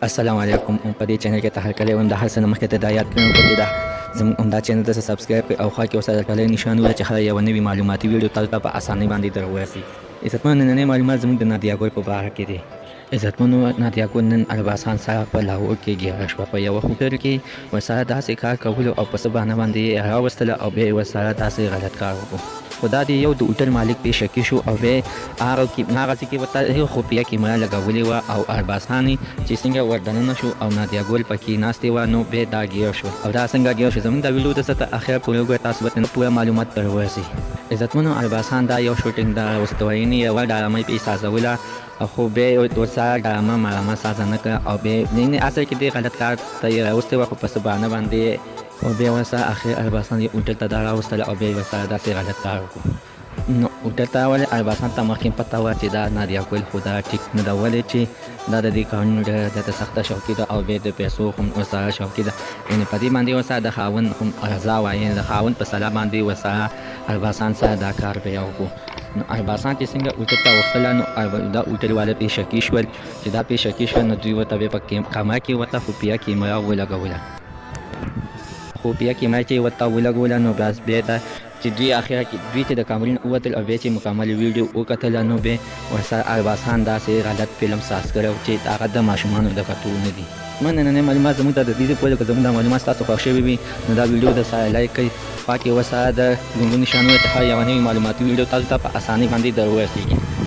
السلام علیکم په دې چینل کې ته هر کله د هر څه نه مخکې ته دا یاد کړم چې دا زموږ همدا چینل ته سبسکرایب کړئ او خوا کې ورسره کلی نشان ووهئ چې هره یوه نوې معلوماتي ویډیو تاسو ته په اسانۍ باندې در ورسي. عزتمنو نننۍ معلومات زموږ د نادیا ګل په باره کې دی. عزتمنو نادیا ګل نن ارباسان سره په لاهور کې ګیره شوه. په یوه هوټل کې ورسره داسې کار کولو او په څه بهانه باندې یې راوستله او بیا یې ورسره داسې غلط کار وکړو. خو دا د یو د هوټل مالک پې شکي شو او بیا هغسې کې ورته خفیه کیمره لګولې وه او ارباسان چې څنګه ور دننه شو او نادیا ګل پکې ناستې وه نو بیا دا ګیر شو او دا څنګه ګیر شو زموږ دا ویډیو ته څه اخر پورې وګورئ تاسو به پوره معلومات در ورسي. عزتمنو ارباسان دا یو شوټینګ د راوستوینې یوه ډرامه یې پې سازوله خو بیا یې ورسره ډرامه مرامه سازه نه کړه او بیا اصل کې دې غلط کار ته یې راوستې وه خو په څه بهانه باندې او بیا ورسره اخر ارباسان یې هوټل ته دا راوستله او بیا یې ورسره داسې غلط کار وکړو. نو هوټل ته ولې ارباسان ته مخکې پته وه چې دا نادیا ګل خو دا ټیک نه ده ولې چې دا د دې کارونو ډېره زیاته سخته شوقي ده او بیا د پیسو هم ورسره شوقي ده. یعنې په دې باندې ورسره د خاوند هم رضا وه یعنې د خاوند په سلا باندې ورسره ارباسان سره دا کار بیا وکړو. نو ارباسان چې څنګه هوټل ته وختله نو دا هوټل والا پې شکي شول چې دا پې شکي شول نو دوی ورته بیا په کمره کې ورته خفیه کیمره ولګوله. خفیه کیمره چې ورته ولګوله نو بس بیا دا چې دوی اخره کې دوی چې د کامرین ووتل او بیا چې مکمل ویډیو وکتله نو بیا ورسره ارباسان داسې غلط فلم ساز کړی چې هغه د ماشومانو د کتو نه دي. من نننۍ معلومات زموږ ته د دې پوهې که زموږ دا معلومات ستاسو خوښ شوي وي نو دا ویډیو د سره لایک کړئ خوا کې ورسره د ګونګو نشان ووهئ چې هر یوه نوې معلوماتي ویډیو تاسو ته په اسانۍ باندې در ورسېږي.